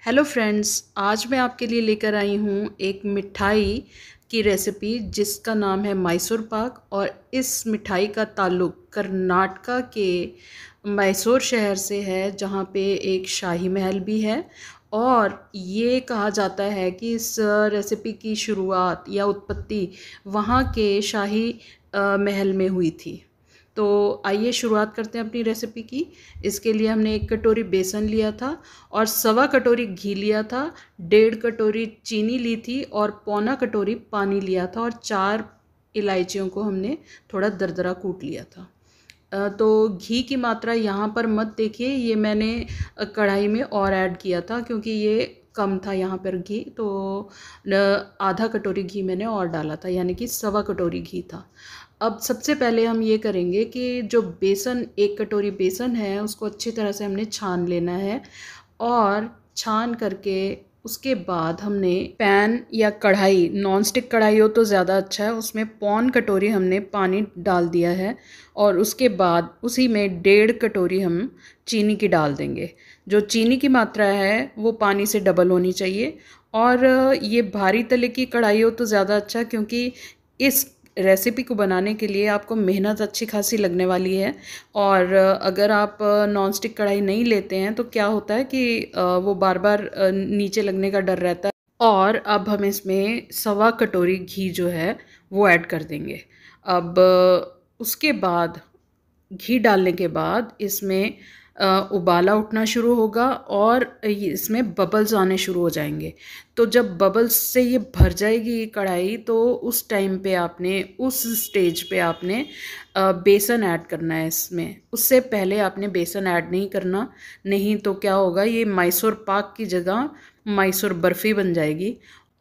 Hello friends, आज मैं आपके लिए लेकर आई हूँ एक मिठाई की रेसिपी जिसका नाम है मैसूर पाक। और इस मिठाई का ताल्लुक़ कर्नाटका के मैसूर शहर से है, जहाँ पे एक शाही महल भी है। और ये कहा जाता है कि इस रेसिपी की शुरुआत या उत्पत्ति वहाँ के शाही महल में हुई थी। तो आइए शुरुआत करते हैं अपनी रेसिपी की। इसके लिए हमने 1 कटोरी बेसन लिया था और 1.25 कटोरी घी लिया था, 1.5 कटोरी चीनी ली थी और 1.25 कटोरी पानी लिया था, और 4 इलायचियों को हमने थोड़ा दरदरा कूट लिया था। तो घी की मात्रा यहाँ पर मत देखिए, ये मैंने कढ़ाई में और ऐड किया था क्योंकि ये कम था यहाँ पर घी, तो आधा कटोरी घी मैंने और डाला था, यानी कि 1.25 कटोरी घी था। अब सबसे पहले हम ये करेंगे कि जो बेसन, 1 कटोरी बेसन है, उसको अच्छी तरह से हमने छान लेना है। और छान करके उसके बाद हमने पैन या कढ़ाई, नॉन स्टिक कढ़ाई हो तो ज़्यादा अच्छा है, उसमें 1.25 कटोरी हमने पानी डाल दिया है। और उसके बाद उसी में 1.5 कटोरी हम चीनी की डाल देंगे। जो चीनी की मात्रा है वो पानी से डबल होनी चाहिए। और ये भारी तले की कढ़ाई हो तो ज़्यादा अच्छा, क्योंकि इस रेसिपी को बनाने के लिए आपको मेहनत अच्छी खासी लगने वाली है। और अगर आप नॉन स्टिक कढ़ाई नहीं लेते हैं तो क्या होता है कि वो बार बार नीचे लगने का डर रहता है। और अब हम इसमें 1.25 कटोरी घी जो है वो ऐड कर देंगे। अब उसके बाद घी डालने के बाद इसमें उबाला उठना शुरू होगा और इसमें बबल्स आने शुरू हो जाएंगे। तो जब बबल्स से ये भर जाएगी कढ़ाई, तो उस टाइम पे आपने, उस स्टेज पे आपने बेसन ऐड करना है इसमें। उससे पहले आपने बेसन ऐड नहीं करना, नहीं तो क्या होगा, ये मैसूर पाक की जगह मैसूर बर्फ़ी बन जाएगी।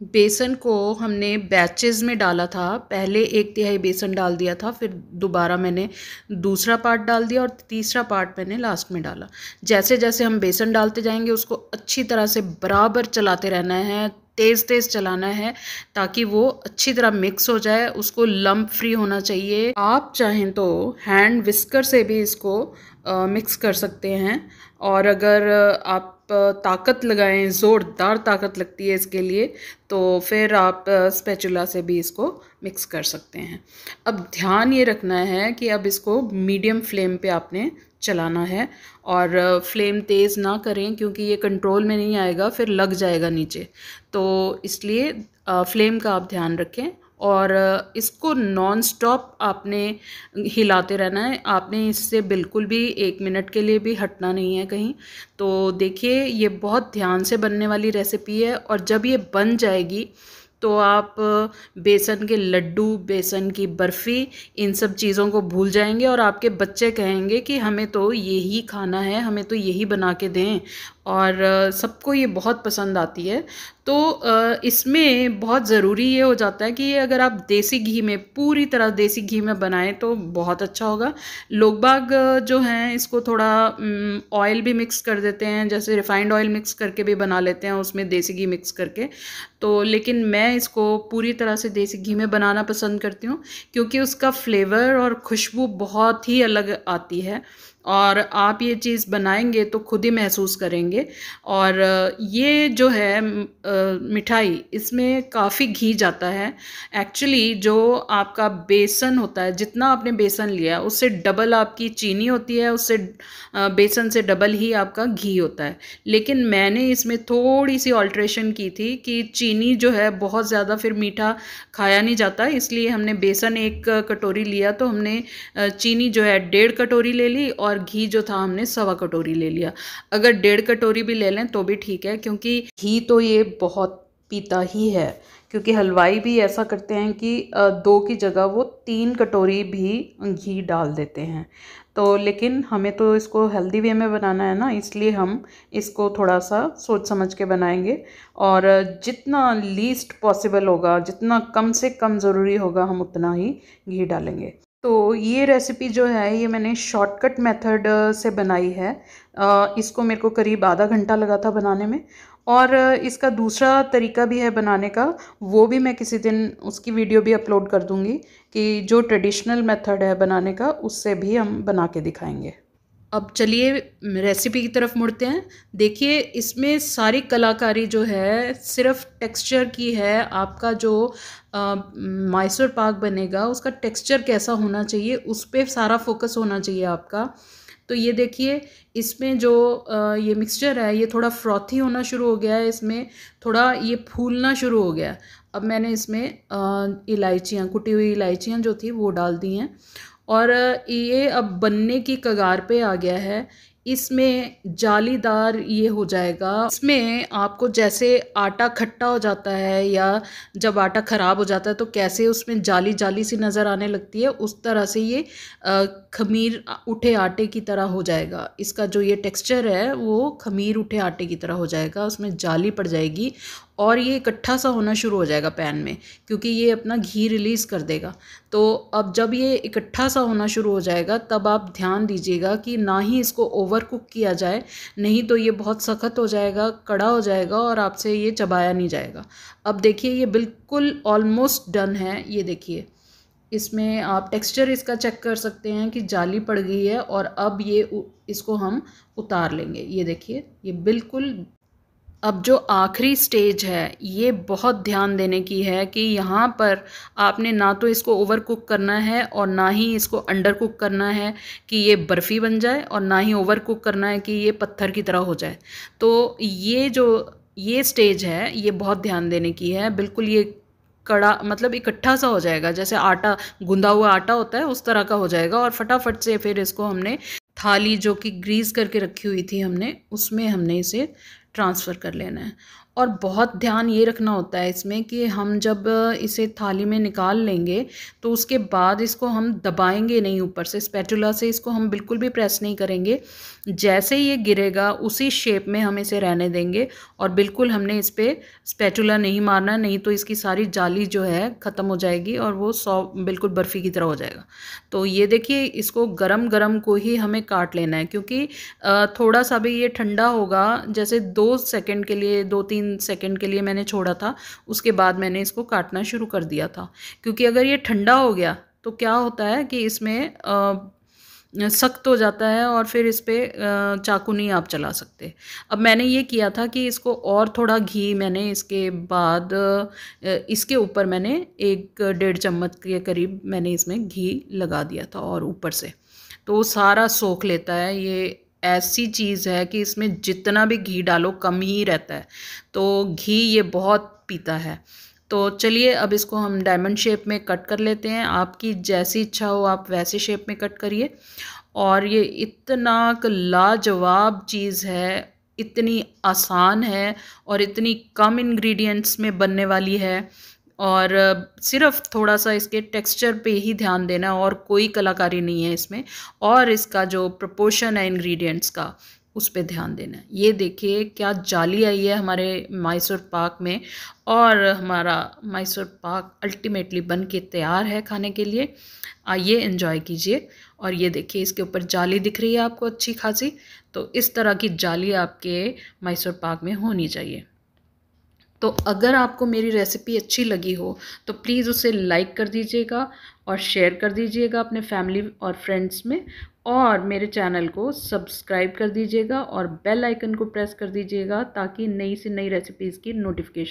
बेसन को हमने बैचेस में डाला था, पहले 1/3 बेसन डाल दिया था, फिर दोबारा मैंने दूसरा पार्ट डाल दिया और तीसरा पार्ट मैंने लास्ट में डाला। जैसे जैसे हम बेसन डालते जाएंगे उसको अच्छी तरह से बराबर चलाते रहना है, तेज़ तेज़ चलाना है ताकि वो अच्छी तरह मिक्स हो जाए, उसको लम्प फ्री होना चाहिए। आप चाहें तो हैंड विस्कर से भी इसको मिक्स कर सकते हैं। और अगर आप ताकत लगाएं, ज़ोरदार ताकत लगती है इसके लिए, तो फिर आप स्पैचुला से भी इसको मिक्स कर सकते हैं। अब ध्यान ये रखना है कि अब इसको मीडियम फ्लेम पे आपने चलाना है, और फ्लेम तेज़ ना करें क्योंकि ये कंट्रोल में नहीं आएगा, फिर लग जाएगा नीचे। तो इसलिए फ्लेम का आप ध्यान रखें और इसको नॉन स्टॉप आपने हिलाते रहना है। आपने इससे बिल्कुल भी 1 मिनट के लिए भी हटना नहीं है कहीं। तो देखिए, ये बहुत ध्यान से बनने वाली रेसिपी है, और जब ये बन जाएगी तो आप बेसन के लड्डू, बेसन की बर्फ़ी, इन सब चीज़ों को भूल जाएंगे और आपके बच्चे कहेंगे कि हमें तो यही खाना है, हमें तो यही बना के दें। और सबको ये बहुत पसंद आती है। तो इसमें बहुत ज़रूरी ये हो जाता है कि ये अगर आप देसी घी में, पूरी तरह देसी घी में बनाएं तो बहुत अच्छा होगा। लोग बाग जो हैं इसको थोड़ा ऑयल भी मिक्स कर देते हैं, जैसे रिफ़ाइंड ऑयल मिक्स करके भी बना लेते हैं उसमें देसी घी मिक्स करके। तो लेकिन मैं इसको पूरी तरह से देसी घी में बनाना पसंद करती हूँ, क्योंकि उसका फ्लेवर और खुशबू बहुत ही अलग आती है। और आप ये चीज़ बनाएंगे तो खुद ही महसूस करेंगे। और ये जो है मिठाई, इसमें काफ़ी घी जाता है। एक्चुअली जो आपका बेसन होता है, जितना आपने बेसन लिया उससे डबल आपकी चीनी होती है, उससे बेसन से डबल ही आपका घी होता है। लेकिन मैंने इसमें थोड़ी सी ऑल्ट्रेशन की थी कि चीनी जो है बहुत ज़्यादा फिर मीठा खाया नहीं जाता, इसलिए हमने बेसन 1 कटोरी लिया तो हमने चीनी जो है 1.5 कटोरी ले ली, और घी जो था हमने 1.25 कटोरी ले लिया। अगर 1.5 कटोरी भी ले लें तो भी ठीक है, क्योंकि घी तो ये बहुत पीता ही है। क्योंकि हलवाई भी ऐसा करते हैं कि 2 की जगह वो 3 कटोरी भी घी डाल देते हैं। तो लेकिन हमें तो इसको हेल्दी वे में बनाना है ना, इसलिए हम इसको थोड़ा सा सोच समझ के बनाएंगे। और जितना लीस्ट पॉसिबल होगा, जितना कम से कम ज़रूरी होगा, हम उतना ही घी डालेंगे। तो ये रेसिपी जो है ये मैंने शॉर्टकट मेथड से बनाई है। इसको मेरे को करीब आधा घंटा लगा था बनाने में। और इसका दूसरा तरीका भी है बनाने का, वो भी मैं किसी दिन उसकी वीडियो भी अपलोड कर दूंगी, कि जो ट्रेडिशनल मेथड है बनाने का उससे भी हम बना के दिखाएंगे। अब चलिए रेसिपी की तरफ मुड़ते हैं। देखिए इसमें सारी कलाकारी जो है सिर्फ टेक्सचर की है। आपका जो मैसूर पाक बनेगा उसका टेक्सचर कैसा होना चाहिए उस पर सारा फोकस होना चाहिए आपका। तो ये देखिए इसमें जो ये मिक्सचर है ये थोड़ा फ्रॉथी होना शुरू हो गया है, इसमें थोड़ा ये फूलना शुरू हो गया। अब मैंने इसमें इलायचियाँ, कुटी हुई इलायचियाँ जो थी वो डाल दी हैं और ये अब बनने की कगार पे आ गया है। इसमें जालीदार ये हो जाएगा। इसमें आपको जैसे आटा खट्टा हो जाता है या जब आटा ख़राब हो जाता है तो कैसे उसमें जाली जाली सी नज़र आने लगती है, उस तरह से ये खमीर उठे आटे की तरह हो जाएगा। इसका जो ये टेक्सचर है वो खमीर उठे आटे की तरह हो जाएगा, उसमें जाली पड़ जाएगी और ये इकट्ठा सा होना शुरू हो जाएगा पैन में, क्योंकि ये अपना घी रिलीज़ कर देगा। तो अब जब ये इकट्ठा सा होना शुरू हो जाएगा तब आप ध्यान दीजिएगा कि ना ही इसको ओवर कुक किया जाए, नहीं तो ये बहुत सख्त हो जाएगा, कड़ा हो जाएगा और आपसे ये चबाया नहीं जाएगा। अब देखिए ये बिल्कुल ऑलमोस्ट डन है। ये देखिए इसमें आप टेक्सचर इसका चेक कर सकते हैं कि जाली पड़ गई है और अब ये इसको हम उतार लेंगे। ये देखिए ये बिल्कुल। अब जो आखिरी स्टेज है ये बहुत ध्यान देने की है कि यहाँ पर आपने ना तो इसको ओवर कुक करना है और ना ही इसको अंडर कुक करना है कि ये बर्फ़ी बन जाए, और ना ही ओवर कुक करना है कि ये पत्थर की तरह हो जाए। तो ये स्टेज है ये बहुत ध्यान देने की है। बिल्कुल ये कड़ा मतलब इकट्ठा सा हो जाएगा, जैसे आटा गूंदा हुआ आटा होता है उस तरह का हो जाएगा। और फटाफट से फिर इसको हमने थाली जो कि ग्रीस करके रखी हुई थी हमने, उसमें हमने इसे ट्रांसफ़र कर लेना है। और बहुत ध्यान ये रखना होता है इसमें कि हम जब इसे थाली में निकाल लेंगे तो उसके बाद इसको हम दबाएंगे नहीं, ऊपर से स्पैटुला से इसको हम बिल्कुल भी प्रेस नहीं करेंगे। जैसे ये गिरेगा उसी शेप में हम इसे रहने देंगे और बिल्कुल हमने इस पर स्पैटुला नहीं मारना, नहीं तो इसकी सारी जाली जो है ख़त्म हो जाएगी और वो बिल्कुल बर्फ़ी की तरह हो जाएगा। तो ये देखिए इसको गरम गरम को ही हमें काट लेना है, क्योंकि थोड़ा सा भी ये ठंडा होगा, जैसे 2 सेकंड के लिए 2-3 सेकंड के लिए मैंने छोड़ा था, उसके बाद मैंने इसको काटना शुरू कर दिया था। क्योंकि अगर ये ठंडा हो गया तो क्या होता है कि इसमें सख्त हो जाता है और फिर इस पर चाकू नहीं आप चला सकते। अब मैंने ये किया था कि इसको और थोड़ा घी मैंने इसके बाद इसके ऊपर मैंने 1-1.5 चम्मच के करीब मैंने इसमें घी लगा दिया था और ऊपर से, तो वो सारा सोख लेता है। ये ऐसी चीज़ है कि इसमें जितना भी घी डालो कम ही रहता है, तो घी ये बहुत पीता है। तो चलिए अब इसको हम डायमंड शेप में कट कर लेते हैं। आपकी जैसी इच्छा हो आप वैसे शेप में कट करिए। और ये इतना लाजवाब चीज़ है, इतनी आसान है और इतनी कम इंग्रेडिएंट्स में बनने वाली है, और सिर्फ थोड़ा सा इसके टेक्सचर पे ही ध्यान देना और कोई कलाकारी नहीं है इसमें, और इसका जो प्रोपोर्शन है इंग्रेडिएंट्स का उस पे ध्यान देना है। ये देखिए क्या जाली आई है हमारे मैसूर पाक में, और हमारा मैसूर पाक अल्टीमेटली बन के तैयार है खाने के लिए। आइए एंजॉय कीजिए। और ये देखिए इसके ऊपर जाली दिख रही है आपको अच्छी खासी, तो इस तरह की जाली आपके मैसूर पाक में होनी चाहिए। तो अगर आपको मेरी रेसिपी अच्छी लगी हो तो प्लीज़ उसे लाइक कर दीजिएगा और शेयर कर दीजिएगा अपने फैमिली और फ्रेंड्स में, और मेरे चैनल को सब्सक्राइब कर दीजिएगा और बेल आइकन को प्रेस कर दीजिएगा ताकि नई से नई रेसिपीज़ की नोटिफिकेशन